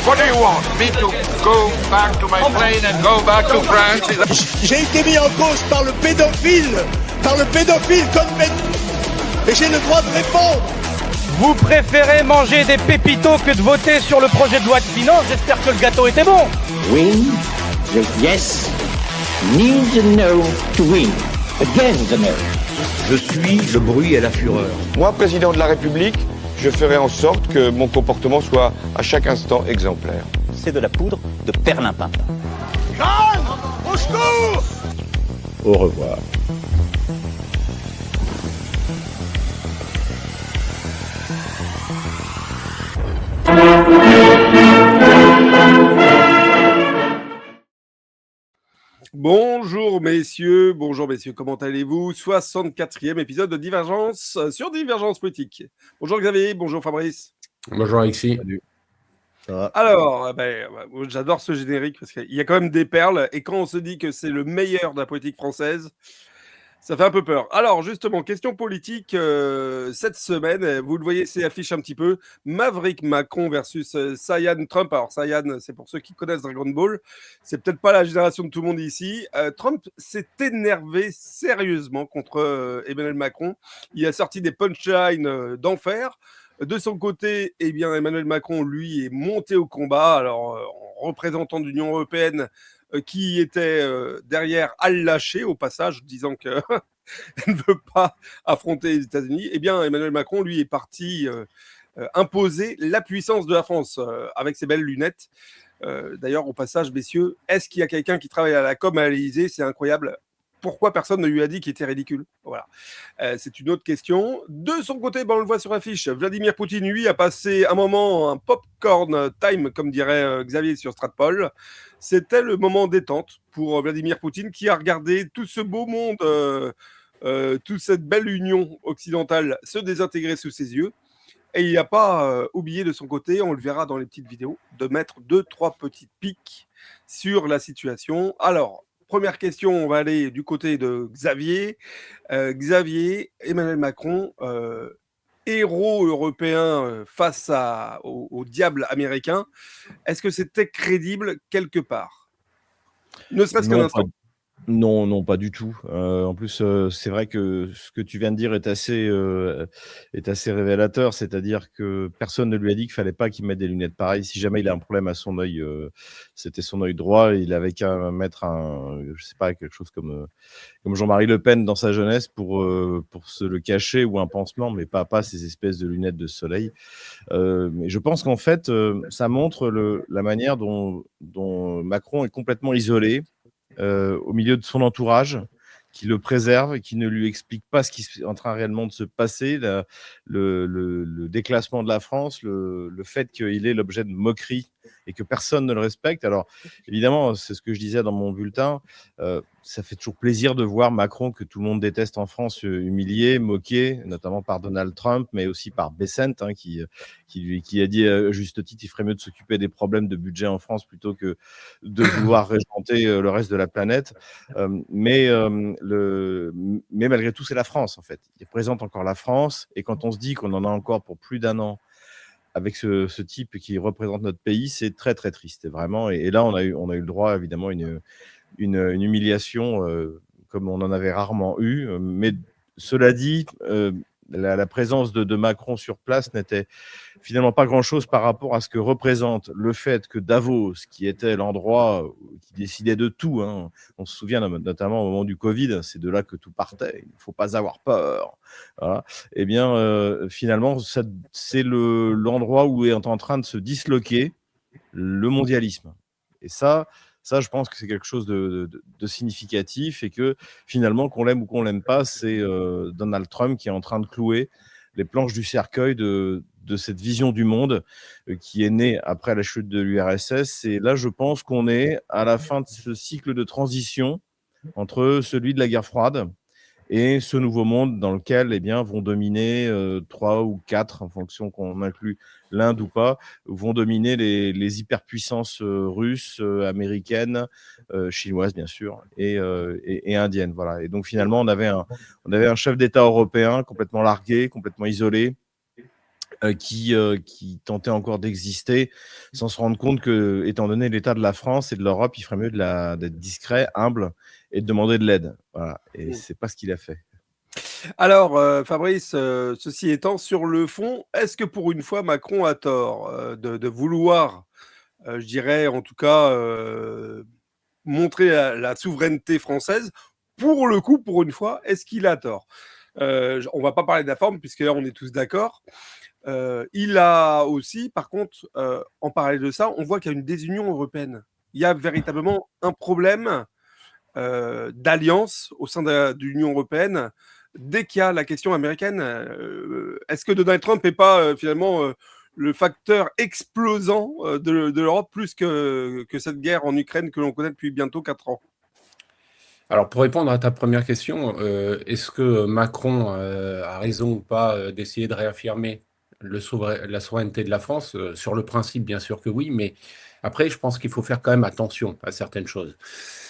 What do you want? Me to go back to my plane and go back to France? J'ai été mis en cause par le pédophile Cohn-Bendit, et j'ai le droit de répondre. Vous préférez manger des pépitos que de voter sur le projet de loi de finances? J'espère que le gâteau était bon. Win, the yes, need the no to win, again the no. Je suis le bruit et la fureur. Moi, président de la République, je ferai en sorte que mon comportement soit à chaque instant exemplaire. C'est de la poudre de perlimpinpin. Jeanne, au secours! Au revoir. Bonjour messieurs, comment allez-vous? 64e épisode de Divergence sur Divergence Politique. Bonjour Xavier, bonjour Fabrice. Bonjour Alexis. Salut. Ça va? Alors, j'adore ce générique parce qu'il y a quand même des perles, et quand on se dit que c'est le meilleur de la politique française, ça fait un peu peur. Alors justement, question politique, cette semaine, vous le voyez, c'est affiche un petit peu, Maverick Macron versus Saiyan Trump. Alors Saiyan, c'est pour ceux qui connaissent Dragon Ball, c'est peut-être pas la génération de tout le monde ici. Trump s'est énervé sérieusement contre Emmanuel Macron. Il a sorti des punchlines d'enfer. De son côté, eh bien, Emmanuel Macron, lui, est monté au combat. Alors, en représentant de l'Union européenne, qui était derrière à le lâcher au passage, disant qu'elle ne veut pas affronter les États-Unis, eh bien Emmanuel Macron, lui, est parti imposer la puissance de la France avec ses belles lunettes. D'ailleurs, au passage, messieurs, est-ce qu'il y a quelqu'un qui travaille à la com à l'Élysée? C'est incroyable. Pourquoi personne ne lui a dit qu'il était ridicule? Voilà. C'est une autre question. De son côté, on le voit sur l'affiche, Vladimir Poutine, lui, a passé un moment, un popcorn time, comme dirait Xavier sur Stratpol. C'était le moment détente pour Vladimir Poutine, qui a regardé tout ce beau monde, toute cette belle union occidentale se désintégrer sous ses yeux. Et il n'a pas oublié de son côté, on le verra dans les petites vidéos, de mettre 2-3 petites piques sur la situation. Alors, première question, on va aller du côté de Xavier. Xavier, Emmanuel Macron, héros européen face au diable américain. Est-ce que c'était crédible quelque part? Ne serait-ce qu'un instant. Non, pas du tout. En plus, c'est vrai que ce que tu viens de dire est assez révélateur. C'est-à-dire que personne ne lui a dit qu'il fallait pas qu'il mette des lunettes pareilles. Si jamais il a un problème à son œil, c'était son œil droit. Il avait qu'à mettre je sais pas, quelque chose comme Jean-Marie Le Pen dans sa jeunesse pour se le cacher, ou un pansement, mais pas ces espèces de lunettes de soleil. Mais je pense qu'en fait, ça montre la manière dont Macron est complètement isolé au milieu de son entourage, qui le préserve et qui ne lui explique pas ce qui est en train réellement de se passer, le déclassement de la France, le fait qu'il est l'objet de moqueries et que personne ne le respecte. Alors, évidemment, c'est ce que je disais dans mon bulletin, ça fait toujours plaisir de voir Macron, que tout le monde déteste en France, humilié, moqué, notamment par Donald Trump, mais aussi par Bessent, qui a dit à juste titre, il ferait mieux de s'occuper des problèmes de budget en France plutôt que de vouloir régenter le reste de la planète. Mais malgré tout, c'est la France, en fait. Il représente encore la France, et quand on se dit qu'on en a encore pour plus d'un an avec ce type qui représente notre pays, c'est très très triste, vraiment. Et là, on a eu le droit, évidemment, à une humiliation comme on en avait rarement eu. Mais cela dit, la présence de Macron sur place n'était finalement pas grand-chose par rapport à ce que représente le fait que Davos, qui était l'endroit qui décidait de tout, on se souvient notamment au moment du Covid, c'est de là que tout partait, il ne faut pas avoir peur. Voilà. Eh bien, finalement, c'est l'endroit où est en train de se disloquer le mondialisme. Et ça, je pense que c'est quelque chose de significatif, et que finalement, qu'on l'aime ou qu'on l'aime pas, c'est Donald Trump qui est en train de clouer les planches du cercueil de cette vision du monde qui est née après la chute de l'URSS. Et là, je pense qu'on est à la fin de ce cycle de transition entre celui de la guerre froide et ce nouveau monde dans lequel vont dominer 3 ou 4, en fonction qu'on inclut l'Inde ou pas, vont dominer les hyperpuissances russes, américaines, chinoises bien sûr, et indiennes. Voilà. Et donc finalement, on avait un chef d'État européen complètement largué, complètement isolé, qui tentait encore d'exister sans se rendre compte que, étant donné l'état de la France et de l'Europe, il ferait mieux d'être discret, humble et de demander de l'aide. Voilà. Et c'est pas ce qu'il a fait. Alors, Fabrice, ceci étant, sur le fond, est-ce que pour une fois Macron a tort de vouloir, je dirais en tout cas, montrer la souveraineté française? Pour le coup, pour une fois, est-ce qu'il a tort? On va pas parler de la forme, puisque là on est tous d'accord. Il a aussi, par contre, en parallèle de ça, on voit qu'il y a une désunion européenne. Il y a véritablement un problème d'alliance au sein de l'Union européenne. Dès qu'il y a la question américaine, est-ce que Donald Trump n'est pas finalement le facteur explosant de l'Europe plus que cette guerre en Ukraine que l'on connaît depuis bientôt 4 ans? Alors, pour répondre à ta première question, est-ce que Macron a raison ou pas d'essayer de réaffirmer la souveraineté de la France? Sur le principe, bien sûr que oui, mais après, je pense qu'il faut faire quand même attention à certaines choses.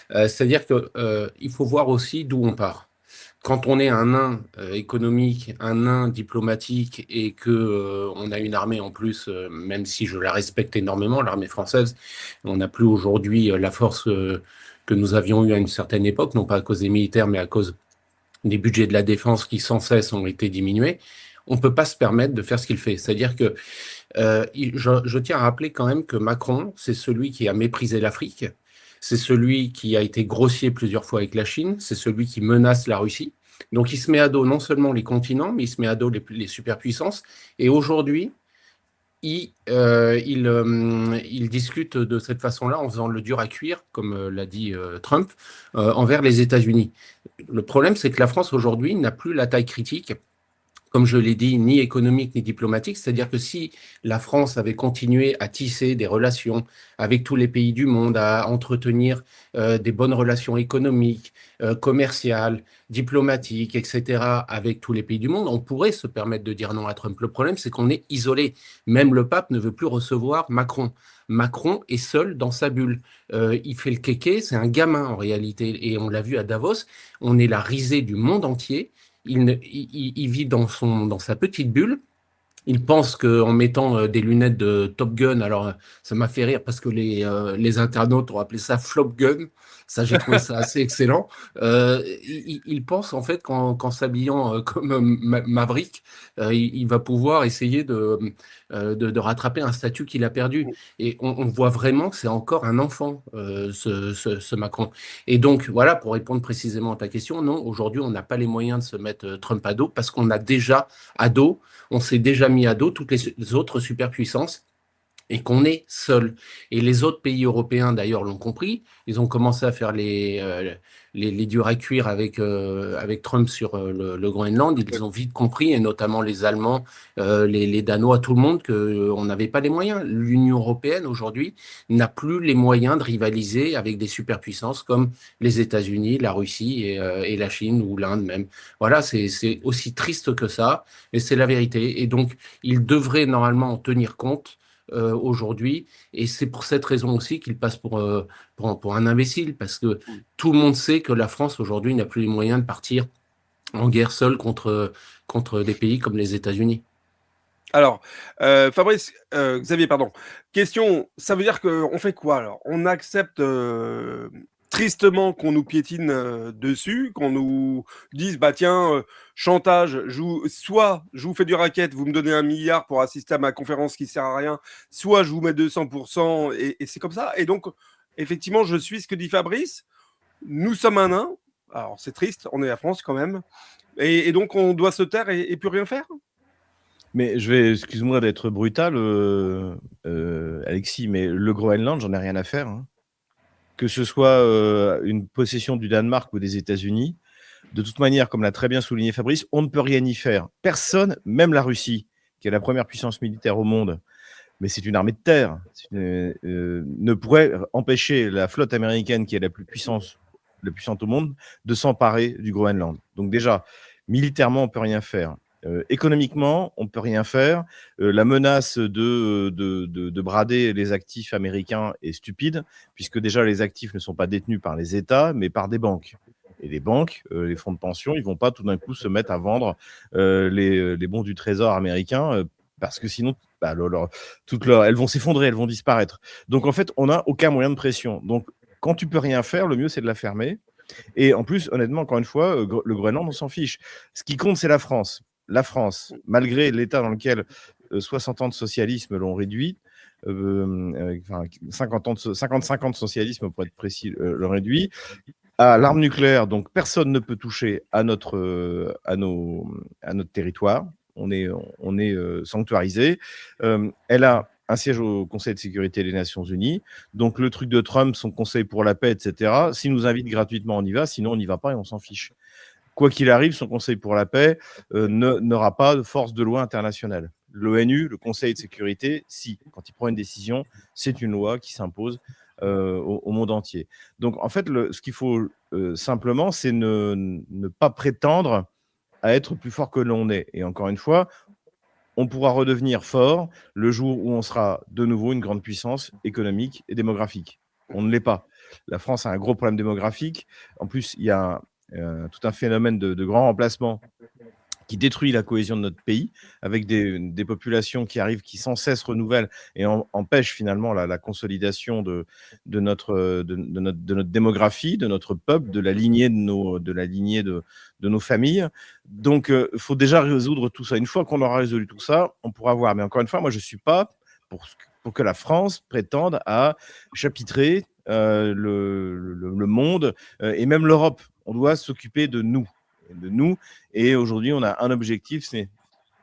C'est-à-dire qu'il faut voir aussi d'où on part. Quand on est un nain économique, un nain diplomatique et que on a une armée en plus, même si je la respecte énormément, l'armée française, on n'a plus aujourd'hui la force que nous avions eue à une certaine époque, non pas à cause des militaires, mais à cause des budgets de la défense qui sans cesse ont été diminués. On ne peut pas se permettre de faire ce qu'il fait. C'est-à-dire que je tiens à rappeler quand même que Macron, c'est celui qui a méprisé l'Afrique. C'est celui qui a été grossier plusieurs fois avec la Chine, c'est celui qui menace la Russie. Donc il se met à dos non seulement les continents, mais il se met à dos les superpuissances. Et aujourd'hui, il discute de cette façon-là en faisant le dur à cuire, comme l'a dit Trump, envers les États-Unis. Le problème, c'est que la France aujourd'hui n'a plus la taille critique, comme je l'ai dit, ni économique ni diplomatique. C'est-à-dire que si la France avait continué à tisser des relations avec tous les pays du monde, à entretenir des bonnes relations économiques, commerciales, diplomatiques, etc., avec tous les pays du monde, on pourrait se permettre de dire non à Trump. Le problème, c'est qu'on est isolé. Même le pape ne veut plus recevoir Macron. Macron est seul dans sa bulle. Il fait le kéké, c'est un gamin en réalité. Et on l'a vu à Davos, on est la risée du monde entier. Il vit dans sa petite bulle. Il pense qu'en mettant des lunettes de Top Gun, alors ça m'a fait rire parce que les internautes ont appelé ça Flop Gun. Ça, j'ai trouvé ça assez excellent. Il pense en fait qu'en s'habillant comme Maverick, il va pouvoir essayer de rattraper un statut qu'il a perdu. Et on voit vraiment que c'est encore un enfant, ce Macron. Et donc, voilà, pour répondre précisément à ta question, non, aujourd'hui, on n'a pas les moyens de se mettre Trump à dos parce qu'on a déjà à dos, on s'est déjà mis à dos toutes les autres superpuissances et qu'on est seul. Et les autres pays européens, d'ailleurs, l'ont compris. Ils ont commencé à faire les durs à cuire avec Trump sur le Groenland. Ils ont vite compris, et notamment les Allemands, les Danois, tout le monde, qu'on n'avait pas les moyens. L'Union européenne, aujourd'hui, n'a plus les moyens de rivaliser avec des superpuissances comme les États-Unis, la Russie et la Chine ou l'Inde même. Voilà, c'est aussi triste que ça, mais c'est la vérité. Et donc, ils devraient normalement en tenir compte aujourd'hui, et c'est pour cette raison aussi qu'il passe pour un imbécile, parce que tout le monde sait que la France aujourd'hui n'a plus les moyens de partir en guerre seule contre des pays comme les États-Unis. Alors, Fabrice, Xavier, pardon. Question, ça veut dire qu'on fait quoi alors? On accepte tristement qu'on nous piétine dessus, qu'on nous dise, bah tiens, chantage, soit je vous fais du racket, vous me donnez 1 milliard pour assister à ma conférence qui sert à rien, soit je vous mets 200%, et c'est comme ça. Et donc, effectivement, je suis ce que dit Fabrice, nous sommes un nain, alors c'est triste, on est la France quand même, et donc on doit se taire et plus rien faire? Mais excuse-moi d'être brutal, Alexis, mais le Groenland, j'en ai rien à faire, hein. Que ce soit une possession du Danemark ou des États-Unis, de toute manière, comme l'a très bien souligné Fabrice, on ne peut rien y faire. Personne, même la Russie, qui est la première puissance militaire au monde, mais c'est une armée de terre, ne pourrait empêcher la flotte américaine, qui est la plus puissante au monde, de s'emparer du Groenland. Donc déjà, militairement, on ne peut rien faire. Économiquement, on ne peut rien faire. La menace de brader les actifs américains est stupide, puisque déjà les actifs ne sont pas détenus par les États, mais par des banques. Et les banques, les fonds de pension, ils ne vont pas tout d'un coup se mettre à vendre les bons du trésor américain parce que sinon, elles vont s'effondrer, elles vont disparaître. Donc en fait, on n'a aucun moyen de pression. Donc quand tu peux rien faire, le mieux c'est de la fermer. Et en plus, honnêtement, encore une fois, le Groenland, on s'en fiche. Ce qui compte, c'est la France. La France, malgré l'état dans lequel 60 ans de socialisme l'ont réduit, 55 ans de socialisme, pour être précis, l'ont réduit, à l'arme nucléaire. Donc, personne ne peut toucher à notre territoire. On est sanctuarisé. Elle a un siège au Conseil de sécurité des Nations Unies. Donc, le truc de Trump, son conseil pour la paix, etc., s'il nous invite gratuitement, on y va. Sinon, on n'y va pas et on s'en fiche. Quoi qu'il arrive, son conseil pour la paix n'aura pas de force de loi internationale. L'ONU, le Conseil de sécurité, si, quand il prend une décision, c'est une loi qui s'impose au monde entier. Donc, en fait, ce qu'il faut simplement, c'est ne pas prétendre à être plus fort que l'on est. Et encore une fois, on pourra redevenir fort le jour où on sera de nouveau une grande puissance économique et démographique. On ne l'est pas. La France a un gros problème démographique. En plus, il y a tout un phénomène de grand remplacement qui détruit la cohésion de notre pays, avec des populations qui arrivent, qui sans cesse renouvellent et empêchent finalement la consolidation de notre démographie, de notre peuple, de la lignée de nos familles. Donc, il faut déjà résoudre tout ça. Une fois qu'on aura résolu tout ça, on pourra voir. Mais encore une fois, moi, je ne suis pas pour que la France prétende à chapitrer le monde et même l'Europe. On doit s'occuper de nous. Et aujourd'hui, on a un objectif, c'est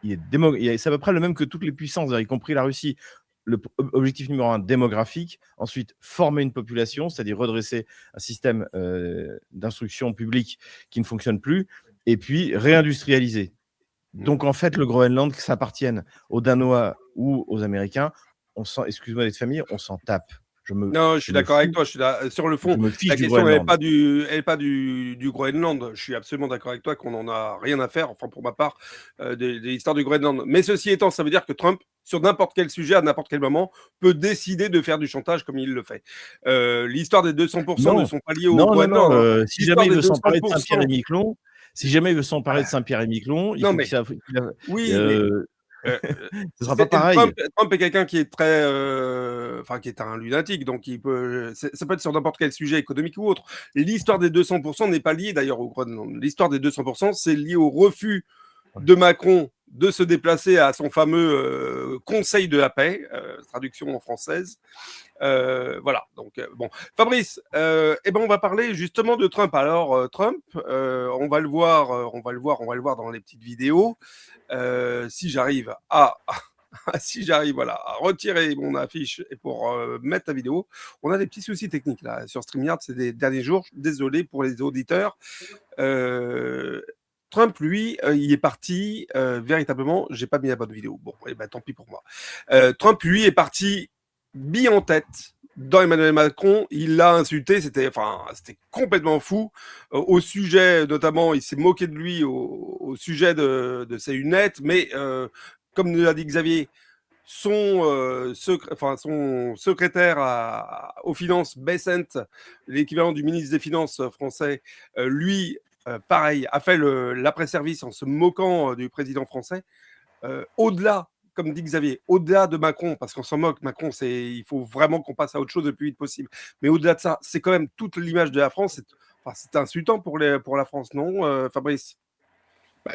à peu près le même que toutes les puissances, y compris la Russie. L'objectif numéro 1, démographique. Ensuite, former une population, c'est-à-dire redresser un système d'instruction publique qui ne fonctionne plus. Et puis, réindustrialiser. Donc, en fait, le Groenland, que ça appartienne aux Danois ou aux Américains, excuse-moi d'être familier, on s'en tape. Non, je suis d'accord avec toi. Sur le fond, la question n'est pas du Groenland. Je suis absolument d'accord avec toi qu'on n'en a rien à faire, enfin pour ma part, de l'histoire du Groenland. Mais ceci étant, ça veut dire que Trump, sur n'importe quel sujet, à n'importe quel moment, peut décider de faire du chantage comme il le fait. L'histoire des 200% ne sont pas liés au Groenland. Non. Si jamais il veut s'emparer de Saint-Pierre et Miquelon, oui, ce sera pas pareil. Trump est quelqu'un qui est très, qui est un lunatique, donc ça peut être sur n'importe quel sujet économique ou autre. L'histoire des 200% n'est pas liée d'ailleurs au Groenland. L'histoire des 200%, c'est lié au refus de Macron de se déplacer à son fameux Conseil de la paix, traduction en française. Voilà. Donc bon, Fabrice, on va parler justement de Trump. Alors Trump, on va le voir dans les petites vidéos. Si j'arrive à retirer mon affiche et pour mettre la vidéo, on a des petits soucis techniques là sur StreamYard ces derniers jours. Désolé pour les auditeurs. Trump, lui, il est parti véritablement. J'ai pas mis la bonne vidéo. Bon, tant pis pour moi. Trump, lui, est parti bille en tête dans Emmanuel Macron. Il l'a insulté. C'était complètement fou. Au sujet, notamment, il s'est moqué de lui au sujet de ses lunettes. Mais comme nous l'a dit Xavier, son secrétaire aux finances, Bessent, l'équivalent du ministre des Finances français, lui. Pareil, a fait l'après-service en se moquant du président français. Au-delà, comme dit Xavier, au-delà de Macron, parce qu'on s'en moque, Macron, il faut vraiment qu'on passe à autre chose le plus vite possible. Mais au-delà de ça, c'est quand même toute l'image de la France. C'est insultant pour la France, non, Fabrice ?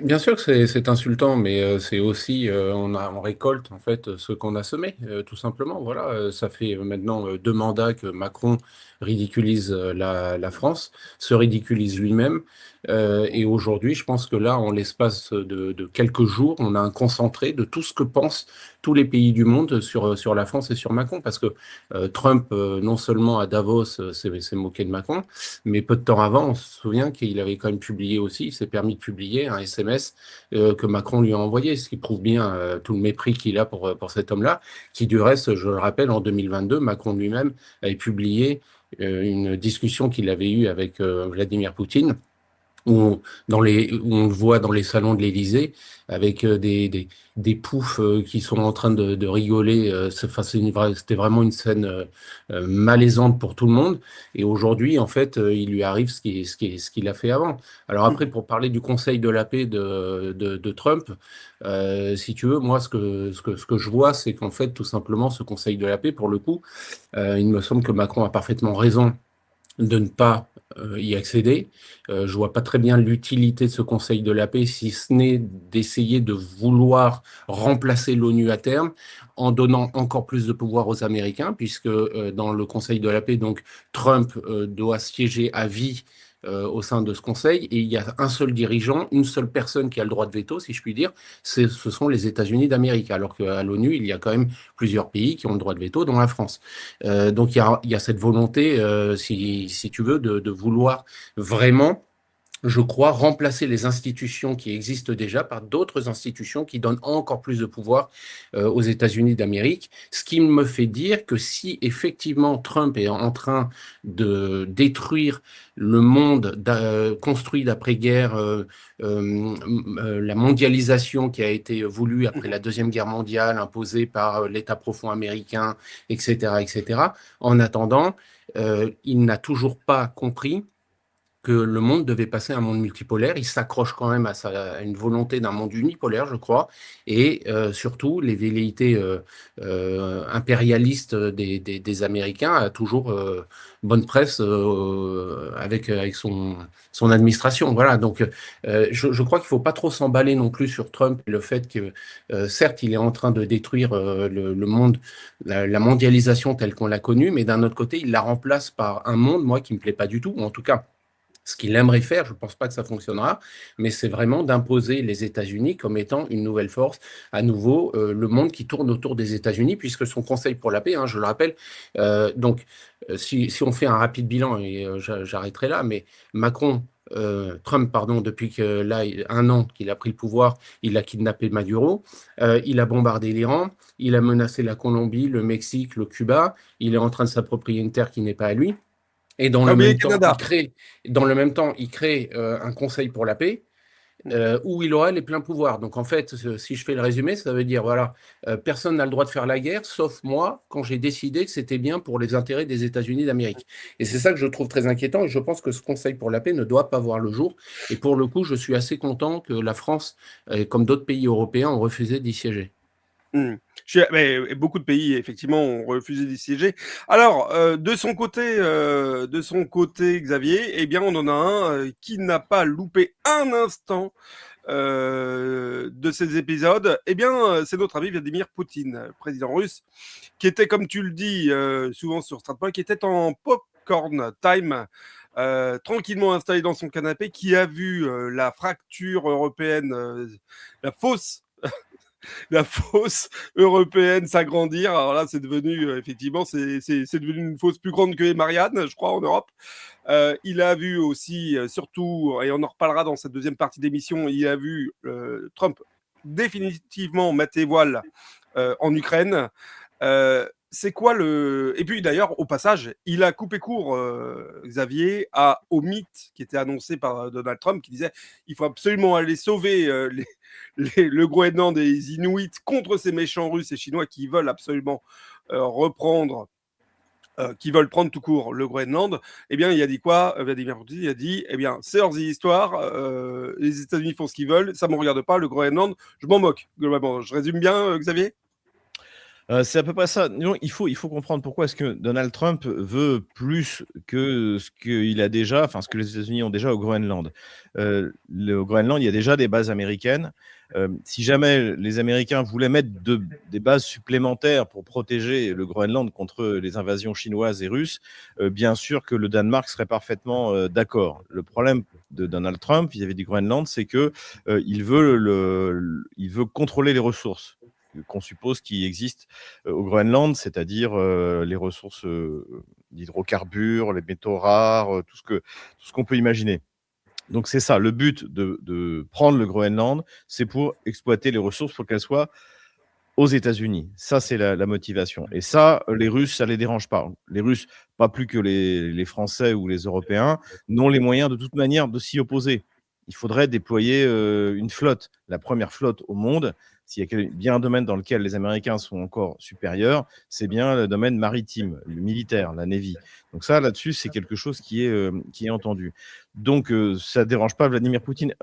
Bien sûr que c'est insultant, mais c'est aussi on récolte en fait ce qu'on a semé, tout simplement. Voilà, ça fait maintenant 2 mandats que Macron ridiculise la France, se ridiculise lui-même, et aujourd'hui, je pense que là, en l'espace de quelques jours, on a un concentré de tout ce que pensent tous les pays du monde sur la France et sur Macron, parce que Trump, non seulement à Davos, s'est moqué de Macron, mais peu de temps avant, on se souvient qu'il avait quand même publié aussi, il s'est permis de publier un SMS que Macron lui a envoyé, ce qui prouve bien tout le mépris qu'il a pour cet homme-là, qui du reste, je le rappelle, en 2022, Macron lui-même avait publié une discussion qu'il avait eue avec Vladimir Poutine, où on le voit dans les salons de l'Élysée, avec des poufs qui sont en train de rigoler. C'était vraiment une scène malaisante pour tout le monde. Et aujourd'hui, en fait, il lui arrive ce qu'il a fait avant. Alors après, pour parler du Conseil de la paix de Trump, si tu veux, moi, ce que je vois, c'est qu'en fait, tout simplement, ce Conseil de la paix, pour le coup, il me semble que Macron a parfaitement raison de ne pas y accéder. Je vois pas très bien l'utilité de ce Conseil de la paix, si ce n'est d'essayer de vouloir remplacer l'ONU à terme en donnant encore plus de pouvoir aux Américains, puisque dans le Conseil de la paix, donc Trump doit siéger à vie au sein de ce Conseil, et il y a un seul dirigeant, une seule personne qui a le droit de veto, si je puis dire, ce sont les États-Unis d'Amérique, alors qu'à l'ONU, il y a quand même plusieurs pays qui ont le droit de veto, dont la France. Donc il y a cette volonté, si tu veux, de vouloir vraiment, je crois, remplacer les institutions qui existent déjà par d'autres institutions qui donnent encore plus de pouvoir aux États-Unis d'Amérique. Ce qui me fait dire que si effectivement Trump est en train de détruire le monde construit d'après-guerre, la mondialisation qui a été voulue après la Deuxième Guerre mondiale, imposée par l'État profond américain, etc., etc., en attendant, il n'a toujours pas compris que le monde devait passer à un monde multipolaire. Il s'accroche quand même à une volonté d'un monde unipolaire, je crois, et surtout les velléités impérialistes des Américains a toujours bonne presse avec son administration. Voilà, donc je crois qu'il ne faut pas trop s'emballer non plus sur Trump et le fait que, certes, il est en train de détruire le monde, la mondialisation telle qu'on l'a connue, mais d'un autre côté, il la remplace par un monde, moi, qui ne me plaît pas du tout, ou en tout cas, ce qu'il aimerait faire, je ne pense pas que ça fonctionnera, mais c'est vraiment d'imposer les États-Unis comme étant une nouvelle force, à nouveau, le monde qui tourne autour des États-Unis, puisque son Conseil pour la paix, je le rappelle, si on fait un rapide bilan, et j'arrêterai là, mais Trump, depuis que là, 1 an qu'il a pris le pouvoir, il a kidnappé Maduro, il a bombardé l'Iran, il a menacé la Colombie, le Mexique, le Cuba, il est en train de s'approprier une terre qui n'est pas à lui. Et dans le même temps, il crée un conseil pour la paix où il aura les pleins pouvoirs. Donc en fait, si je fais le résumé, ça veut dire, voilà, personne n'a le droit de faire la guerre, sauf moi, quand j'ai décidé que c'était bien pour les intérêts des États-Unis d'Amérique. Et c'est ça que je trouve très inquiétant, et je pense que ce conseil pour la paix ne doit pas voir le jour. Et pour le coup, je suis assez content que la France, comme d'autres pays européens, ont refusé d'y siéger. Mais beaucoup de pays, effectivement, ont refusé d'y siéger. Alors, de son côté, Xavier, eh bien, on en a un qui n'a pas loupé un instant de ces épisodes. Eh bien, c'est notre ami Vladimir Poutine, président russe, qui était, comme tu le dis, souvent sur Stratpol, qui était en popcorn time, tranquillement installé dans son canapé, qui a vu la fracture européenne, la fosse européenne s'agrandir. Alors là, c'est devenu, effectivement, c'est devenu une fosse plus grande que les Mariannes, je crois, en Europe. Il a vu aussi, surtout, et on en reparlera dans cette deuxième partie d'émission, il a vu Trump définitivement mettre les voiles en Ukraine. C'est quoi le... Et puis d'ailleurs, au passage, il a coupé court, Xavier, au mythe qui était annoncé par Donald Trump, qui disait il faut absolument aller sauver le Groenland et les Inuits contre ces méchants Russes et Chinois qui veulent absolument qui veulent prendre tout court le Groenland. Eh bien, il a dit quoi, Vladimir Poutine? Il a dit, eh bien, c'est hors d'histoire, les États-Unis font ce qu'ils veulent, ça ne me regarde pas, le Groenland, je m'en moque, globalement. Je résume bien, Xavier? C'est à peu près ça. Non, il faut comprendre pourquoi est-ce que Donald Trump veut plus que ce qu'il a déjà, enfin ce que les États-Unis ont déjà au Groenland. Le Groenland, il y a déjà des bases américaines. Si jamais les Américains voulaient mettre des bases supplémentaires pour protéger le Groenland contre les invasions chinoises et russes, bien sûr que le Danemark serait parfaitement d'accord. Le problème de Donald Trump vis-à-vis du Groenland, c'est que il veut contrôler les ressources qu'on suppose qui existent au Groenland, c'est-à-dire les ressources d'hydrocarbures, les métaux rares, tout ce qu'on peut imaginer. Donc c'est ça, le but de prendre le Groenland, c'est pour exploiter les ressources pour qu'elles soient aux États-Unis. Ça, c'est la motivation. Et ça, les Russes, ça ne les dérange pas. Les Russes, pas plus que les Français ou les Européens, n'ont les moyens de toute manière de s'y opposer. il faudrait déployer une flotte, la première flotte au monde. S'il y a bien un domaine dans lequel les Américains sont encore supérieurs, c'est bien le domaine maritime, le militaire, la Navy. Donc ça, là-dessus, c'est quelque chose qui est entendu. Donc ça ne dérange pas Vladimir Poutine.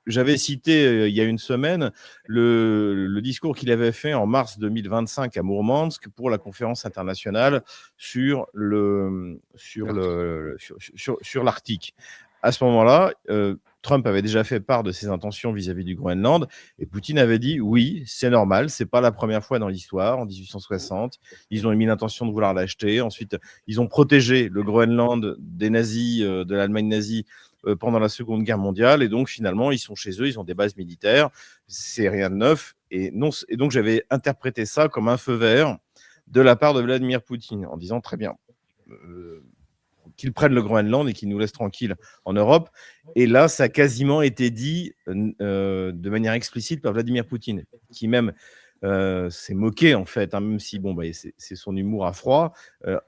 J'avais cité il y a une semaine le discours qu'il avait fait en mars 2025 à Mourmansk pour la conférence internationale sur l'Arctique. À ce moment-là, Trump avait déjà fait part de ses intentions vis-à-vis du Groenland et Poutine avait dit oui, c'est normal, c'est pas la première fois dans l'histoire. En 1860, ils ont émis l'intention de vouloir l'acheter. Ensuite, ils ont protégé le Groenland des nazis, de l'Allemagne nazie pendant la Seconde Guerre mondiale et donc finalement, ils sont chez eux, ils ont des bases militaires. C'est rien de neuf et donc j'avais interprété ça comme un feu vert de la part de Vladimir Poutine en disant très bien. Qu'ils prennent le Groenland et qu'ils nous laissent tranquilles en Europe. Et là, ça a quasiment été dit de manière explicite par Vladimir Poutine, qui même s'est moqué, en fait, hein, même si c'est son humour à froid.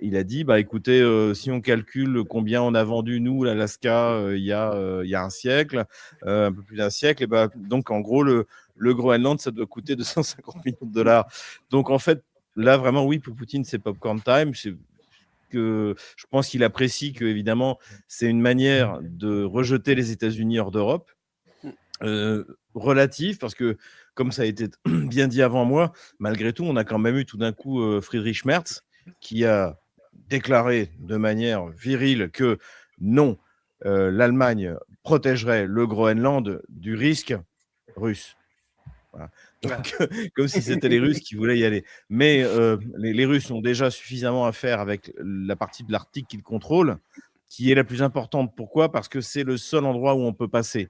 Il a dit, écoutez, si on calcule combien on a vendu, nous, l'Alaska, il y a un siècle, un peu plus d'un siècle, et donc en gros, le Groenland, ça doit coûter 250 millions de dollars. Donc en fait, là, vraiment, oui, pour Poutine, c'est popcorn time. Que je pense qu'il apprécie que, évidemment, c'est une manière de rejeter les États-Unis hors d'Europe. Relative, parce que, comme ça a été bien dit avant moi, malgré tout, on a quand même eu tout d'un coup Friedrich Merz qui a déclaré de manière virile que non, l'Allemagne protégerait le Groenland du risque russe. Voilà. Donc, comme si c'était les Russes qui voulaient y aller. Mais les Russes ont déjà suffisamment à faire avec la partie de l'Arctique qu'ils contrôlent, qui est la plus importante. Pourquoi ? Parce que c'est le seul endroit où on peut passer.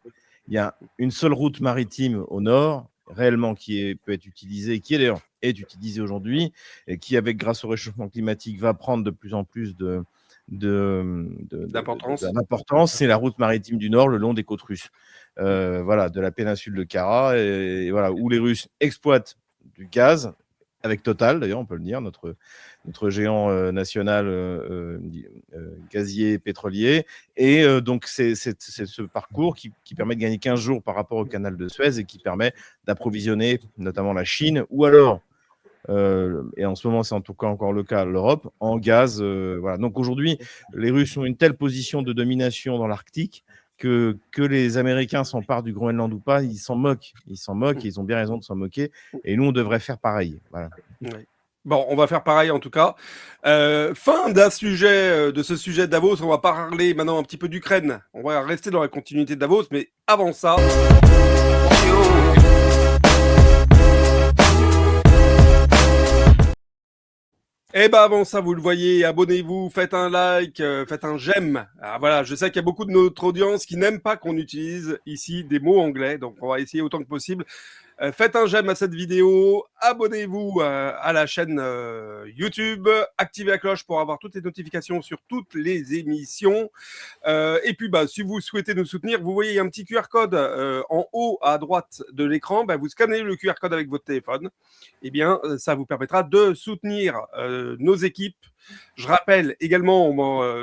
Il y a une seule route maritime au nord, réellement, peut être utilisée, qui d'ailleurs est utilisée aujourd'hui, et qui, grâce au réchauffement climatique, va prendre de plus en plus d'importance. C'est la route maritime du Nord, le long des côtes russes. De la péninsule de Kara, et voilà, où les Russes exploitent du gaz, avec Total d'ailleurs, on peut le dire, notre géant national gazier pétrolier. Et donc, c'est ce parcours qui permet de gagner 15 jours par rapport au canal de Suez et qui permet d'approvisionner notamment la Chine ou alors, et en ce moment, c'est en tout cas encore le cas, l'Europe, en gaz. Voilà. Donc aujourd'hui, les Russes ont une telle position de domination dans l'Arctique que les Américains s'emparent du Groenland ou pas, ils s'en moquent. Ils s'en moquent et ils ont bien raison de s'en moquer. Et nous, on devrait faire pareil. Voilà. Oui. Bon, on va faire pareil en tout cas. Fin de ce sujet de Davos. On va parler maintenant un petit peu d'Ukraine. On va rester dans la continuité de Davos, mais avant ça... avant ça, vous le voyez, abonnez-vous, faites un like, faites un j'aime. Voilà, je sais qu'il y a beaucoup de notre audience qui n'aiment pas qu'on utilise ici des mots anglais, donc on va essayer autant que possible. Faites un j'aime à cette vidéo, abonnez-vous à la chaîne YouTube, activez la cloche pour avoir toutes les notifications sur toutes les émissions. Et puis, si vous souhaitez nous soutenir, vous voyez un petit QR code en haut à droite de l'écran. Vous scannez le QR code avec votre téléphone. Eh bien, ça vous permettra de soutenir nos équipes. Je rappelle également,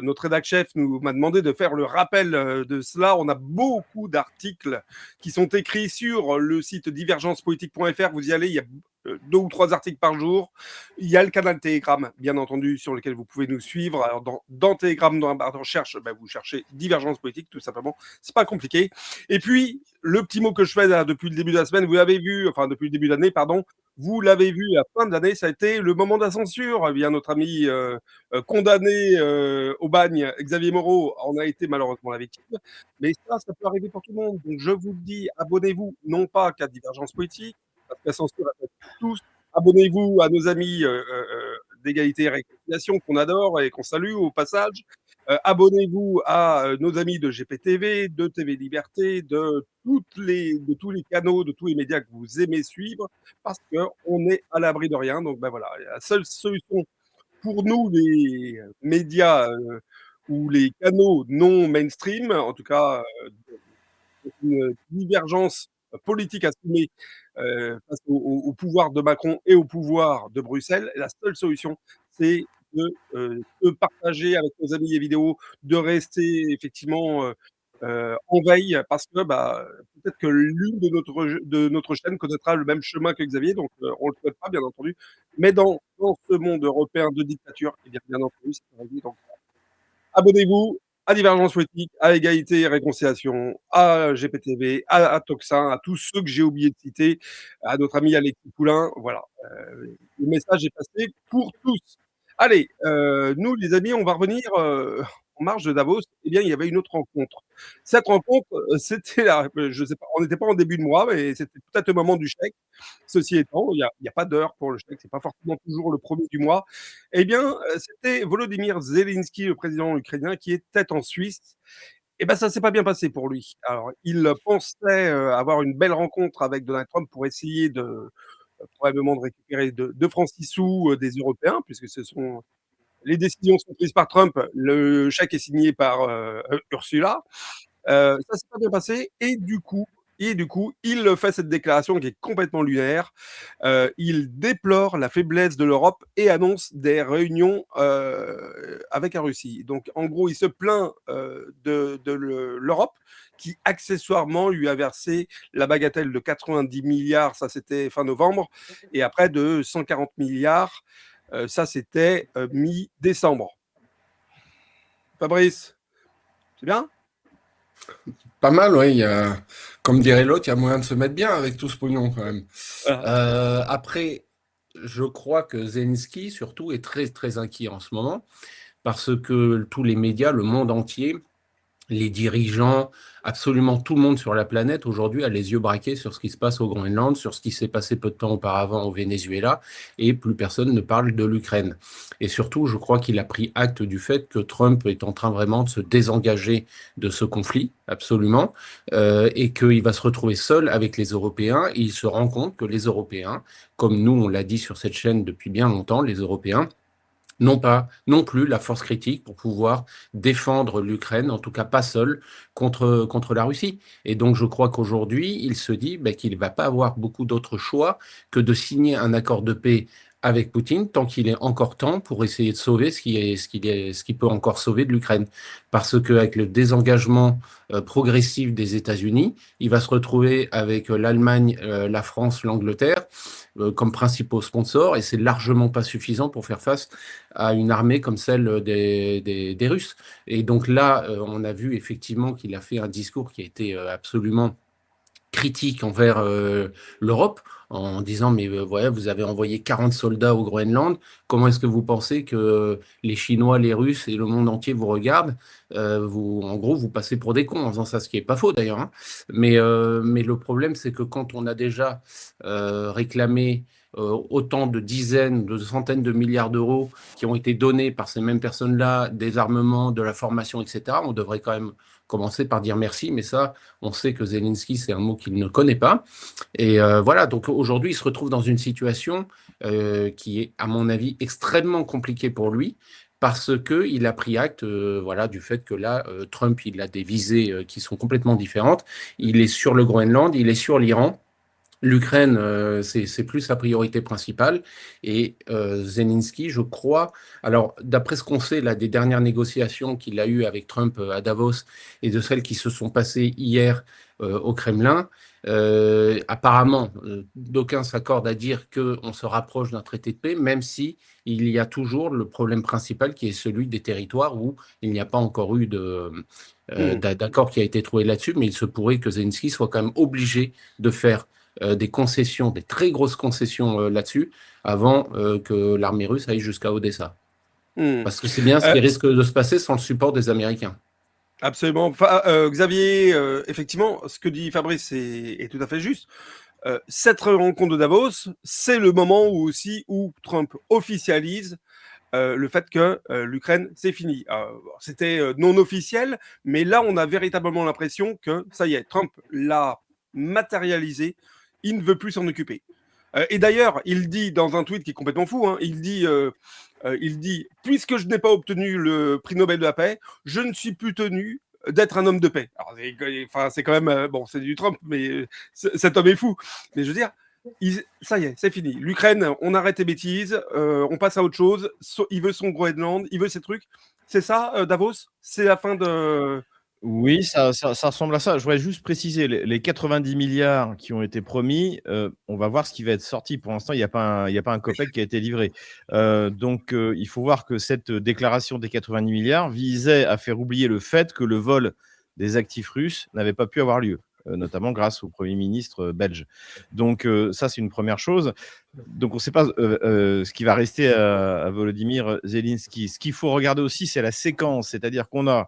notre rédac chef m'a demandé de faire le rappel de cela. On a beaucoup d'articles qui sont écrits sur le site divergencepolitique.fr. Vous y allez, il y a 2 ou 3 articles par jour. Il y a le canal Telegram, bien entendu, sur lequel vous pouvez nous suivre. Alors, dans Telegram, dans la barre de recherche, vous cherchez Divergence Politique, tout simplement. C'est pas compliqué. Et puis, le petit mot que je fais là, depuis le début de la semaine, vous l'avez vu, enfin, depuis le début de l'année, pardon, vous l'avez vu à la fin de l'année, ça a été le moment de la censure. Eh bien, notre ami condamné au bagne, Xavier Moreau, en a été malheureusement la victime. Mais ça peut arriver pour tout le monde. Donc, je vous le dis, abonnez-vous, non pas qu'à Divergence Politique, parce que la censure affecte tous. Abonnez-vous à nos amis d'égalité et réconciliation qu'on adore et qu'on salue au passage. Abonnez-vous à nos amis de GPTV, de TV Liberté, de tous les canaux, de tous les médias que vous aimez suivre, parce qu'on est à l'abri de rien. Donc voilà, la seule solution pour nous, les médias ou les canaux non mainstream, en tout cas, une divergence politique assumée face au pouvoir de Macron et au pouvoir de Bruxelles. La seule solution, c'est de partager avec nos amis les vidéos, de rester effectivement en veille parce que peut-être que l'une de notre chaîne connaîtra le même chemin que Xavier, donc on le souhaite pas, bien entendu. Mais dans ce monde européen de dictature, eh bien entendu, c'est pas réglé. Donc, abonnez-vous à Divergence Politique, à Égalité et Réconciliation, à GPTV, à Toxin, à tous ceux que j'ai oublié de citer, à notre ami Alexis Poulain. Voilà, le message est passé pour tous. Allez, nous les amis, on va revenir en marge de Davos. Eh bien, il y avait une autre rencontre. Cette rencontre, c'était je sais pas, on n'était pas en début de mois, mais c'était peut-être le moment du chèque. Ceci étant, il y a pas d'heure pour le chèque, c'est pas forcément toujours le premier du mois. Eh bien, c'était Volodymyr Zelensky, le président ukrainien, qui était en Suisse. Eh ben, ça s'est pas bien passé pour lui. Alors, il pensait avoir une belle rencontre avec Donald Trump pour essayer probablement de récupérer de francs 6 sous des Européens, puisque les décisions sont prises par Trump, le chèque est signé par Ursula. Ça s'est pas bien passé et du coup, il fait cette déclaration qui est complètement lunaire. Il déplore la faiblesse de l'Europe et annonce des réunions avec la Russie. Donc, en gros, il se plaint de l'Europe qui, accessoirement, lui a versé la bagatelle de 90 milliards, ça c'était fin novembre, et après de 140 milliards, ça c'était mi-décembre. Fabrice, c'est bien ? Pas mal, oui. Comme dirait l'autre, il y a moyen de se mettre bien avec tout ce pognon quand même. Après, je crois que Zelensky, surtout, est très, très inquiet en ce moment parce que tous les médias, le monde entier, les dirigeants, absolument tout le monde sur la planète aujourd'hui a les yeux braqués sur ce qui se passe au Groenland, sur ce qui s'est passé peu de temps auparavant au Venezuela, et plus personne ne parle de l'Ukraine. Et surtout, je crois qu'il a pris acte du fait que Trump est en train vraiment de se désengager de ce conflit, absolument, et qu'il va se retrouver seul avec les Européens, et il se rend compte que les Européens, comme nous on l'a dit sur cette chaîne depuis bien longtemps, les Européens, non plus la force critique pour pouvoir défendre l'Ukraine, en tout cas pas seul, contre la Russie. Et donc je crois qu'aujourd'hui, il se dit qu'il ne va pas avoir beaucoup d'autres choix que de signer un accord de paix avec Poutine tant qu'il est encore temps pour essayer de sauver ce qui peut encore sauver de l'Ukraine. Parce qu'avec le désengagement progressif des États-Unis, il va se retrouver avec l'Allemagne, la France, l'Angleterre comme principaux sponsors, et c'est largement pas suffisant pour faire face à une armée comme celle des Russes. Et donc là, on a vu effectivement qu'il a fait un discours qui a été absolument critique envers l'Europe, en disant mais voilà, vous avez envoyé 40 soldats au Groenland, comment est-ce que vous pensez que les Chinois, les Russes et le monde entier vous regardent, en gros vous passez pour des cons en faisant ça, ce qui est pas faux d'ailleurs, hein. Mais le problème c'est que quand on a déjà réclamé autant de dizaines, de centaines de milliards d'euros qui ont été donnés par ces mêmes personnes-là, des armements, de la formation, etc., on devrait quand même commencer par dire merci, mais ça, on sait que Zelensky, c'est un mot qu'il ne connaît pas. Et voilà, donc aujourd'hui, il se retrouve dans une situation qui est, à mon avis, extrêmement compliquée pour lui, parce qu'il a pris acte du fait que là, Trump, il a des visées qui sont complètement différentes. Il est sur le Groenland, il est sur l'Iran. L'Ukraine, c'est plus sa priorité principale. Et Zelensky, je crois, alors d'après ce qu'on sait là, des dernières négociations qu'il a eues avec Trump à Davos et de celles qui se sont passées hier au Kremlin, apparemment, d'aucuns s'accordent à dire qu'on se rapproche d'un traité de paix, même si il y a toujours le problème principal qui est celui des territoires où il n'y a pas encore eu d'accord qui a été trouvé là-dessus, mais il se pourrait que Zelensky soit quand même obligé de faire des concessions, des très grosses concessions là-dessus, avant que l'armée russe aille jusqu'à Odessa. Parce que c'est bien ce qui risque de se passer sans le support des Américains. Absolument. Enfin, Xavier, effectivement, ce que dit Fabrice est tout à fait juste. Cette rencontre de Davos, c'est le moment où Trump officialise le fait que l'Ukraine, c'est fini. C'était non officiel, mais là, on a véritablement l'impression que, ça y est, Trump l'a matérialisé, il ne veut plus s'en occuper. Et d'ailleurs, il dit dans un tweet qui est complètement fou, hein, il dit puisque je n'ai pas obtenu le prix Nobel de la paix, je ne suis plus tenu d'être un homme de paix. Alors, c'est quand même bon, c'est du Trump, mais cet homme est fou. Mais je veux dire, ça y est, c'est fini. L'Ukraine, on arrête les bêtises, on passe à autre chose. Il veut son Groenland, il veut ces trucs. C'est ça, Davos. C'est la fin de Oui, ça ressemble à ça. Je voudrais juste préciser, les 90 milliards qui ont été promis, on va voir ce qui va être sorti. Pour l'instant, il y a pas un copec qui a été livré. Donc, il faut voir que cette déclaration des 90 milliards visait à faire oublier le fait que le vol des actifs russes n'avait pas pu avoir lieu, notamment grâce au Premier ministre belge. Donc, ça, c'est une première chose. Donc, on ne sait pas ce qui va rester à Volodymyr Zelensky. Ce qu'il faut regarder aussi, c'est la séquence, c'est-à-dire qu'on a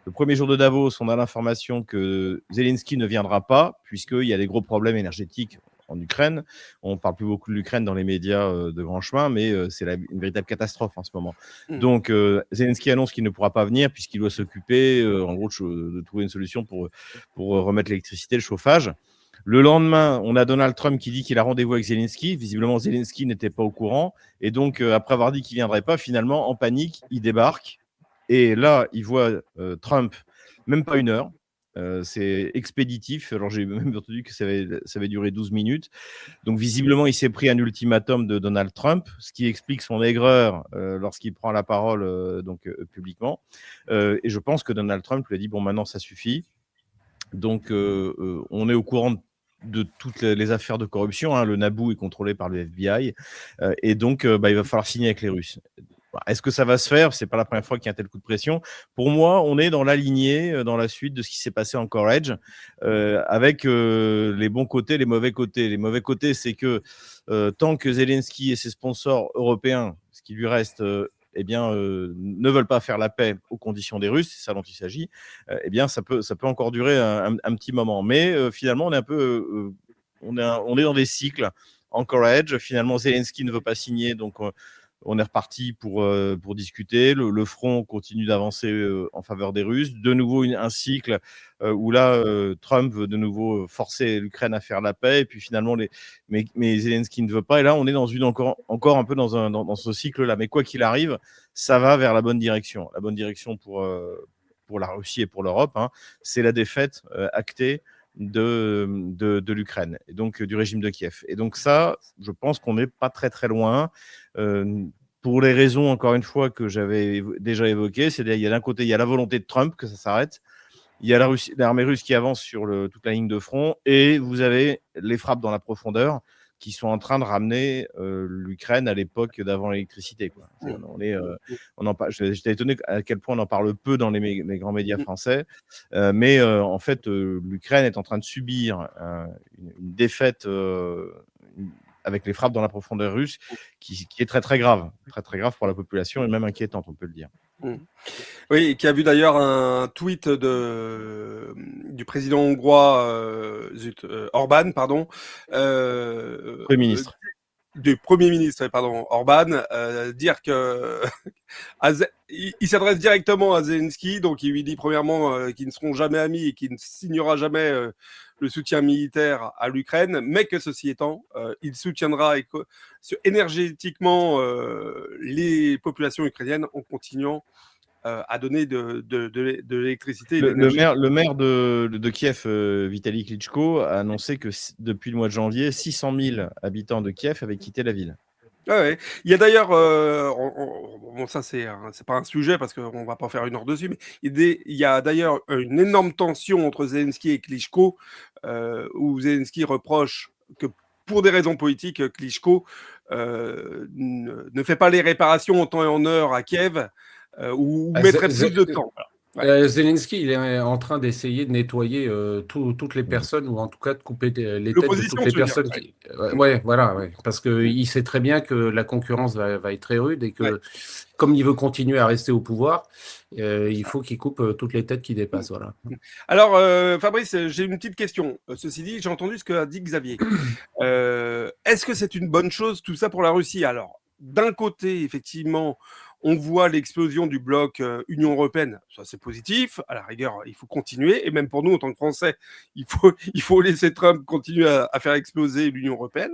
le premier jour de Davos, on a l'information que Zelensky ne viendra pas, puisqu'il y a des gros problèmes énergétiques en Ukraine. On ne parle plus beaucoup de l'Ukraine dans les médias de grand chemin, mais c'est une véritable catastrophe en ce moment. Donc, Zelensky annonce qu'il ne pourra pas venir, puisqu'il doit s'occuper, en gros, de trouver une solution pour remettre l'électricité, le chauffage. Le lendemain, on a Donald Trump qui dit qu'il a rendez-vous avec Zelensky. Visiblement, Zelensky n'était pas au courant. Et donc, après avoir dit qu'il ne viendrait pas, finalement, en panique, il débarque. Et là, il voit Trump, même pas une heure. C'est expéditif. Alors, j'ai même entendu que ça avait duré 12 minutes. Donc, visiblement, il s'est pris un ultimatum de Donald Trump, ce qui explique son aigreur lorsqu'il prend la parole publiquement. Et je pense que Donald Trump lui a dit, bon, maintenant, ça suffit. Donc, on est au courant de toutes les affaires de corruption. Hein. Le Naboo est contrôlé par le FBI. Et donc, il va falloir signer avec les Russes. Est-ce que ça va se faire? C'est pas la première fois qu'il y a un tel coup de pression. Pour moi, on est dans la lignée, dans la suite de ce qui s'est passé en Courage, avec les bons côtés, les mauvais côtés. Les mauvais côtés, c'est que tant que Zelensky et ses sponsors européens, ce qui lui reste, ne veulent pas faire la paix aux conditions des Russes, c'est ça dont il s'agit, ça peut encore durer un petit moment. Mais finalement, on est un peu, on est dans des cycles en Courage. Finalement, Zelensky ne veut pas signer, donc on est reparti pour discuter. Le front continue d'avancer en faveur des Russes. De nouveau, un cycle où là, Trump veut de nouveau forcer l'Ukraine à faire la paix. Et puis finalement, mais Zelensky ne veut pas. Et là, on est encore un peu dans ce cycle-là. Mais quoi qu'il arrive, ça va vers la bonne direction. La bonne direction pour la Russie et pour l'Europe, hein, c'est la défaite actée de l'Ukraine et donc du régime de Kiev. Et donc ça, je pense qu'on n'est pas très très loin pour les raisons, encore une fois, que j'avais déjà évoquées. C'est-à-dire, il y a d'un côté, il y a la volonté de Trump que ça s'arrête, il y a l'armée russe qui avance sur toute la ligne de front, et vous avez les frappes dans la profondeur qui sont en train de ramener l'Ukraine à l'époque d'avant l'électricité, quoi. J'étais étonné à quel point on en parle peu dans les grands médias français, mais en fait, l'Ukraine est en train de subir une défaite avec les frappes dans la profondeur russe qui est très très grave pour la population et même inquiétante, on peut le dire. Oui, qui a vu d'ailleurs un tweet du président hongrois Orban, pardon. Premier ministre. Du Premier ministre, pardon, Orban, dire que il s'adresse directement à Zelensky, donc il lui dit premièrement qu'ils ne seront jamais amis et qu'il ne signera jamais le soutien militaire à l'Ukraine, mais que ceci étant, il soutiendra énergétiquement les populations ukrainiennes en continuant à donner de l'électricité. Le maire de Kiev, Vitaly Klitschko, a annoncé que depuis le mois de janvier, 600 000 habitants de Kiev avaient quitté la ville. Ah ouais. Il y a d'ailleurs, bon, ça c'est pas un sujet parce qu'on va pas faire une heure dessus, mais il y a d'ailleurs une énorme tension entre Zelensky et Klitschko, où Zelensky reproche que pour des raisons politiques, Klitschko ne fait pas les réparations en temps et en heure à Kiev, ou mettrait plus de temps. Ouais. Zelensky, il est en train d'essayer de nettoyer toutes les personnes, ou en tout cas de couper les têtes de toutes les personnes. Voilà, parce qu'il sait très bien que la concurrence va être très rude et que, comme il veut continuer à rester au pouvoir, il faut qu'il coupe toutes les têtes qui dépassent. Voilà. Alors, Fabrice, j'ai une petite question. Ceci dit, j'ai entendu ce qu'a dit Xavier. Est-ce que c'est une bonne chose tout ça pour la Russie? Alors, d'un côté, effectivement, on voit l'explosion du bloc Union européenne, ça c'est positif, à la rigueur il faut continuer, et même pour nous en tant que Français, il faut laisser Trump continuer à faire exploser l'Union européenne.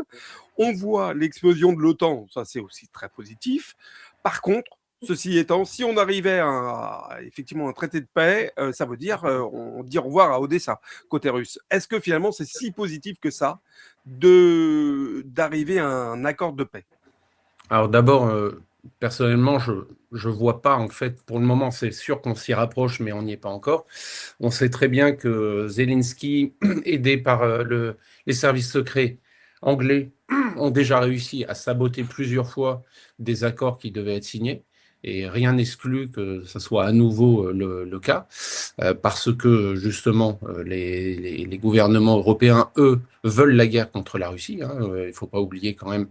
On voit l'explosion de l'OTAN, ça c'est aussi très positif. Par contre, ceci étant, si on arrivait à effectivement un traité de paix, ça veut dire on dit au revoir à Odessa, côté russe. Est-ce que finalement c'est si positif que ça d'arriver à un accord de paix? Alors d'abord, Personnellement, je vois pas, en fait, pour le moment, c'est sûr qu'on s'y rapproche, mais on n'y est pas encore. On sait très bien que Zelensky, aidé par les services secrets anglais, ont déjà réussi à saboter plusieurs fois des accords qui devaient être signés. Et rien n'exclut que ce soit à nouveau le cas, parce que justement, les gouvernements européens, eux, veulent la guerre contre la Russie. Hein. Il ne faut pas oublier quand même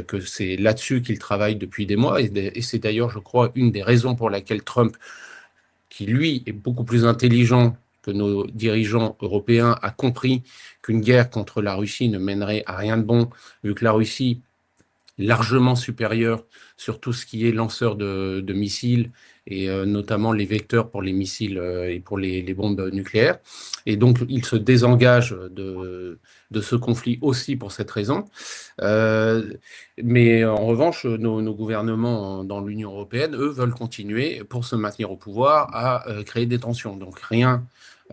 que c'est là-dessus qu'ils travaillent depuis des mois. Et c'est d'ailleurs, je crois, une des raisons pour laquelle Trump, qui lui est beaucoup plus intelligent que nos dirigeants européens, a compris qu'une guerre contre la Russie ne mènerait à rien de bon, vu que la Russie largement supérieur sur tout ce qui est lanceur de missiles et notamment les vecteurs pour les missiles et pour les bombes nucléaires. Et donc, il se désengage de ce conflit aussi pour cette raison. Mais en revanche, nos gouvernements dans l'Union européenne, eux, veulent continuer pour se maintenir au pouvoir à créer des tensions. Donc, rien.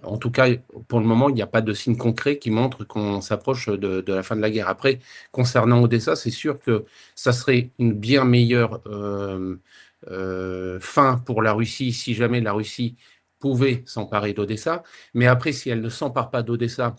En tout cas, pour le moment, il n'y a pas de signe concret qui montre qu'on s'approche de la fin de la guerre. Après, concernant Odessa, c'est sûr que ça serait une bien meilleure fin pour la Russie si jamais la Russie pouvait s'emparer d'Odessa. Mais après, si elle ne s'empare pas d'Odessa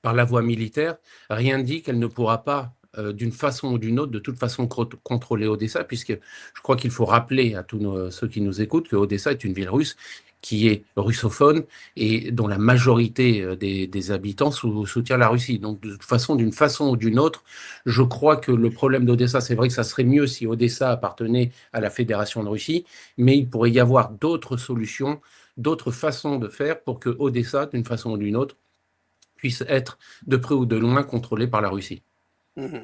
par la voie militaire, rien ne dit qu'elle ne pourra pas d'une façon ou d'une autre, de toute façon, contrôler Odessa, puisque je crois qu'il faut rappeler à tous ceux qui nous écoutent que Odessa est une ville russe qui est russophone et dont la majorité des habitants soutient la Russie. Donc, de toute façon, d'une façon ou d'une autre, je crois que le problème d'Odessa, c'est vrai que ça serait mieux si Odessa appartenait à la Fédération de Russie, mais il pourrait y avoir d'autres solutions, d'autres façons de faire pour que Odessa, d'une façon ou d'une autre, puisse être de près ou de loin contrôlé par la Russie. Mmh.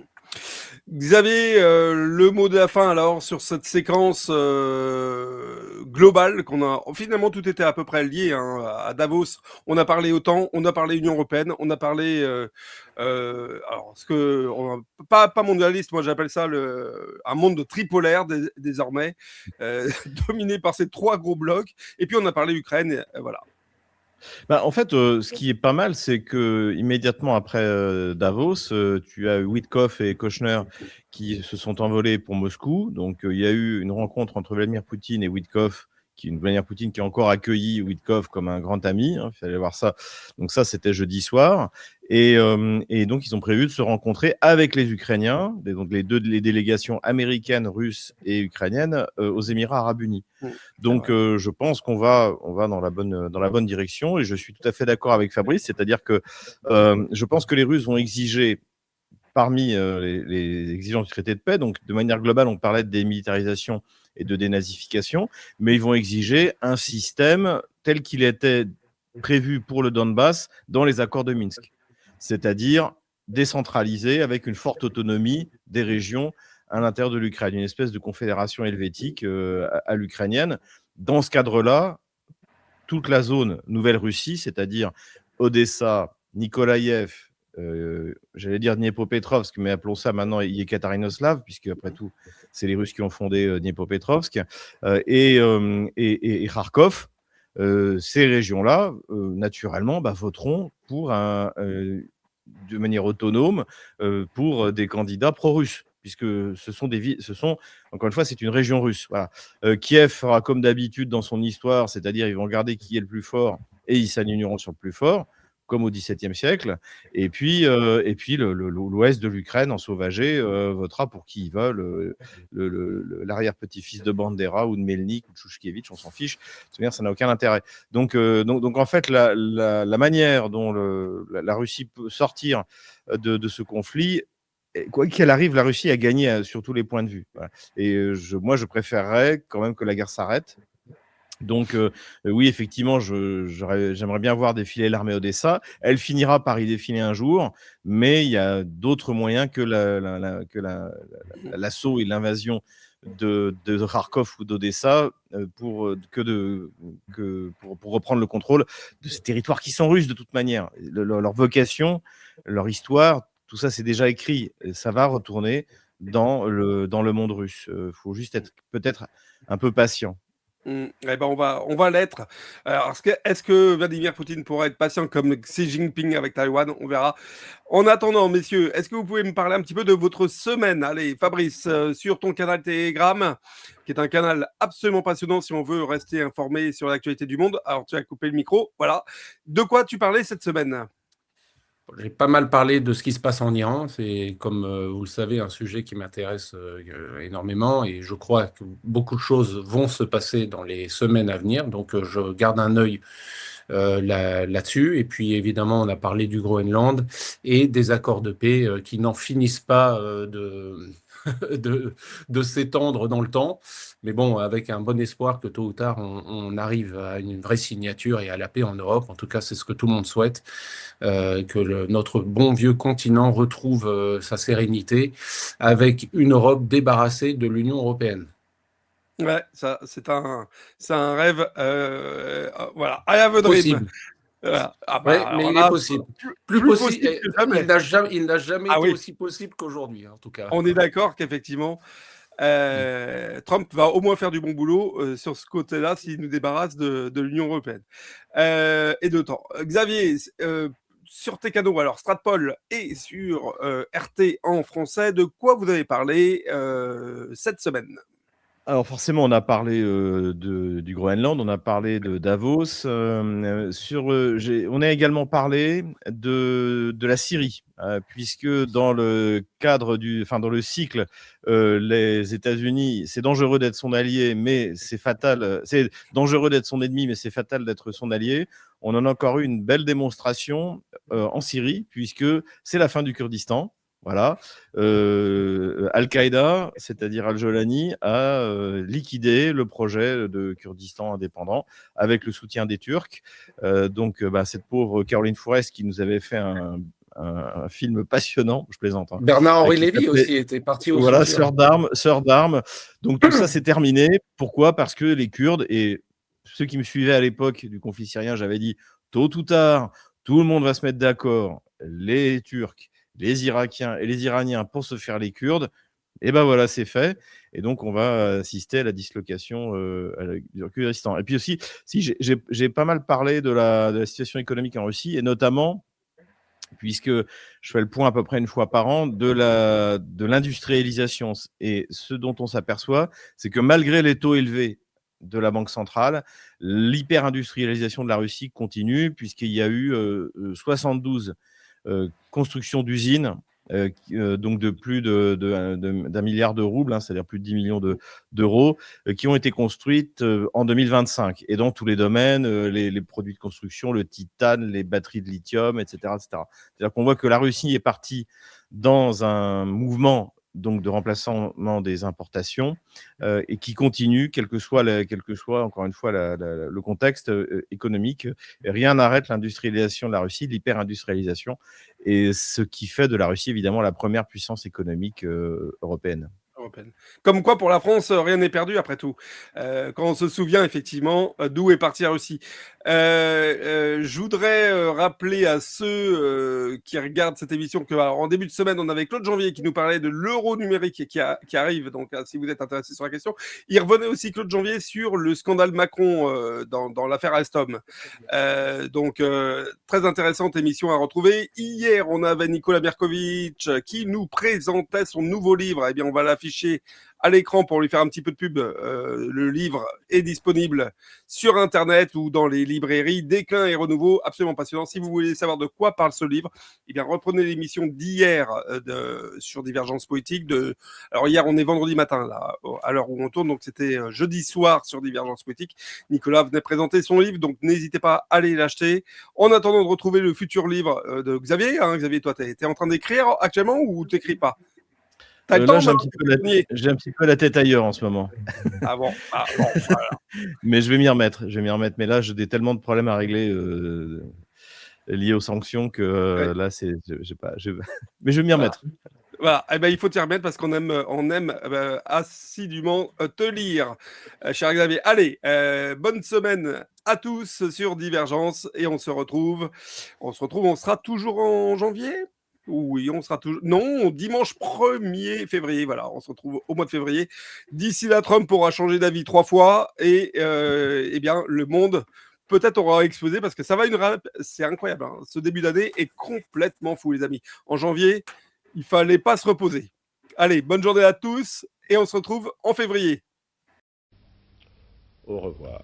Xavier, le mot de la fin alors sur cette séquence globale qu'on a. Finalement, tout était à peu près lié hein, à Davos. On a parlé OTAN, on a parlé Union européenne, on a parlé alors ce que pas mondialiste, moi j'appelle ça un monde tripolaire désormais dominé par ces trois gros blocs. Et puis on a parlé Ukraine, voilà. En fait, ce qui est pas mal, c'est que immédiatement après Davos, tu as eu Witkoff et Kushner qui se sont envolés pour Moscou. Donc, il y a eu une rencontre entre Vladimir Poutine et Witkoff, Vladimir Poutine qui a encore accueilli Witkoff comme un grand ami. Hein, il fallait voir ça. Donc ça, c'était jeudi soir. Et donc, ils ont prévu de se rencontrer avec les Ukrainiens, donc les délégations américaines, russes et ukrainiennes aux Émirats arabes unis. Donc, je pense qu'on va dans la bonne direction. Et je suis tout à fait d'accord avec Fabrice, c'est-à-dire que je pense que les Russes vont exiger parmi les exigences du traité de paix, donc de manière globale, on parlait de démilitarisation et de dénazification, mais ils vont exiger un système tel qu'il était prévu pour le Donbass dans les accords de Minsk, c'est-à-dire décentralisé avec une forte autonomie des régions à l'intérieur de l'Ukraine, une espèce de confédération helvétique à l'ukrainienne. Dans ce cadre-là, toute la zone Nouvelle-Russie, c'est-à-dire Odessa, Nikolaïev, j'allais dire Dniepropetrovsk, mais appelons ça maintenant Yekaterinoslav, puisque après tout, c'est les Russes qui ont fondé Dniepropetrovsk, et Kharkov. Ces régions-là, naturellement, voteront pour de manière autonome pour des candidats pro-russes, puisque ce sont, encore une fois, c'est une région russe. Voilà. Kiev fera comme d'habitude dans son histoire, c'est-à-dire ils vont regarder qui est le plus fort et ils s'aligneront sur le plus fort, comme au XVIIe siècle. Et puis l'ouest de l'Ukraine, ensauvagé, votera pour qui ils veulent, l'arrière-petit-fils de Bandera ou de Melnik ou de Chouchkievitch, on s'en fiche. De toute manière, ça n'a aucun intérêt. Donc en fait, la manière dont la Russie peut sortir de ce conflit, quoi qu'il arrive, la Russie a gagné sur tous les points de vue. Voilà. Et moi, je préférerais quand même que la guerre s'arrête. Donc oui, effectivement, j'aimerais bien voir défiler l'armée Odessa. Elle finira par y défiler un jour, mais il y a d'autres moyens que l'assaut et l'invasion de Kharkov ou d'Odessa pour reprendre le contrôle de ces territoires qui sont russes de toute manière. Leur vocation, leur histoire, tout ça c'est déjà écrit. Ça va retourner dans le monde russe. Il faut juste être peut-être un peu patient. Eh ben on va l'être. Alors, est-ce que Vladimir Poutine pourra être patient comme Xi Jinping avec Taïwan? On verra. En attendant, messieurs, est-ce que vous pouvez me parler un petit peu de votre semaine? Allez, Fabrice, sur ton canal Telegram, qui est un canal absolument passionnant si on veut rester informé sur l'actualité du monde. Alors, tu as coupé le micro, voilà. De quoi tu parlais cette semaine? J'ai pas mal parlé de ce qui se passe en Iran. C'est, comme vous le savez, un sujet qui m'intéresse énormément et je crois que beaucoup de choses vont se passer dans les semaines à venir. Donc, je garde un œil là-dessus. Et puis, évidemment, on a parlé du Groenland et des accords de paix qui n'en finissent pas de s'étendre dans le temps. Mais bon, avec un bon espoir que tôt ou tard, on arrive à une vraie signature et à la paix en Europe. En tout cas, c'est ce que tout le monde souhaite, que notre bon vieux continent retrouve sa sérénité avec une Europe débarrassée de l'Union européenne. Ouais, ça, c'est un rêve. Voilà, I have a dream. Possible. Voilà. Ah Ouais, bah, mais alors il là, est possible. plus possible que jamais. Il n'a jamais Ah été oui. aussi possible qu'aujourd'hui, en tout cas. On est d'accord qu'effectivement, Trump va au moins faire du bon boulot sur ce côté-là s'il nous débarrasse de l'Union européenne. Et d'autant. Xavier, sur tes canaux, alors Stratpol et sur RT en français, de quoi vous avez parlé cette semaine? Alors forcément, on a parlé du Groenland, on a parlé de Davos. On a également parlé de la Syrie, puisque dans le cadre dans le cycle, les États-Unis, c'est dangereux d'être son allié, mais c'est fatal. C'est dangereux d'être son ennemi, mais c'est fatal d'être son allié. On en a encore eu une belle démonstration en Syrie, puisque c'est la fin du Kurdistan. Voilà. Al-Qaïda, c'est-à-dire Al-Jolani, a liquidé le projet de Kurdistan indépendant avec le soutien des Turcs. Donc, cette pauvre Caroline Fourest qui nous avait fait un film passionnant, je plaisante. Hein, Bernard-Henri Lévy aussi était parti au Voilà, soutien. sœur d'armes. Donc tout ça, c'est terminé. Pourquoi? Parce que les Kurdes, et ceux qui me suivaient à l'époque du conflit syrien, j'avais dit, tôt ou tard, tout le monde va se mettre d'accord, les Turcs, les Irakiens et les Iraniens pour se faire les Kurdes. Et ben voilà, c'est fait. Et donc, on va assister à la dislocation du Kurdistan. Et puis aussi, j'ai pas mal parlé de la situation économique en Russie, et notamment, puisque je fais le point à peu près une fois par an, de l'industrialisation. Et ce dont on s'aperçoit, c'est que malgré les taux élevés de la Banque centrale, l'hyper-industrialisation de la Russie continue, puisqu'il y a eu 72 construction d'usines, donc de plus d'1 milliard de roubles, hein, c'est-à-dire plus de 10 millions d'euros, qui ont été construites en 2025. Et dans tous les domaines, les produits de construction, le titane, les batteries de lithium, etc. C'est-à-dire qu'on voit que la Russie est partie dans un mouvement donc de remplacement des importations et qui continue, quel que soit encore une fois le contexte économique. Rien n'arrête l'industrialisation de la Russie, l'hyper-industrialisation, et ce qui fait de la Russie évidemment la première puissance économique européenne. Comme quoi, pour la France, rien n'est perdu après tout. Quand on se souvient effectivement d'où est partie la Russie. Je voudrais rappeler à ceux qui regardent cette émission que, alors, en début de semaine, on avait Claude Janvier qui nous parlait de l'euro numérique qui arrive. Donc, si vous êtes intéressé sur la question, il revenait aussi, Claude Janvier, sur le scandale Macron dans l'affaire Alstom. Donc, très intéressante émission à retrouver. Hier, on avait Nicolas Berkovitch qui nous présentait son nouveau livre. Eh bien, on va l'afficher à l'écran pour lui faire un petit peu de pub. Le livre est disponible sur Internet ou dans les librairies. Déclin et renouveau, absolument passionnant. Si vous voulez savoir de quoi parle ce livre, eh bien, reprenez l'émission d'hier sur Divergence Poétique. Alors hier, on est vendredi matin, là, à l'heure où on tourne, donc c'était jeudi soir sur Divergence Poétique. Nicolas venait présenter son livre, donc n'hésitez pas à aller l'acheter. En attendant de retrouver le futur livre de Xavier, hein, Xavier, toi, tu es en train d'écrire actuellement ou tu n'écris pas? Là, j'ai un petit peu la tête ailleurs en ce moment. Ah bon, voilà. Mais je vais m'y remettre. Mais là, j'ai tellement de problèmes à régler liés aux sanctions que là, mais je vais m'y remettre. Voilà, eh ben, il faut t'y remettre parce qu'on aime assidûment te lire, cher Xavier. Allez, bonne semaine à tous sur Divergence et on sera toujours en janvier. Oui, on sera toujours. Non, dimanche 1er février. Voilà, on se retrouve au mois de février. D'ici là, Trump aura changé d'avis 3 fois et eh bien, le monde peut-être aura explosé parce que ça va une rap. C'est incroyable. Hein. Ce début d'année est complètement fou, les amis. En janvier, il fallait pas se reposer. Allez, bonne journée à tous et on se retrouve en février. Au revoir.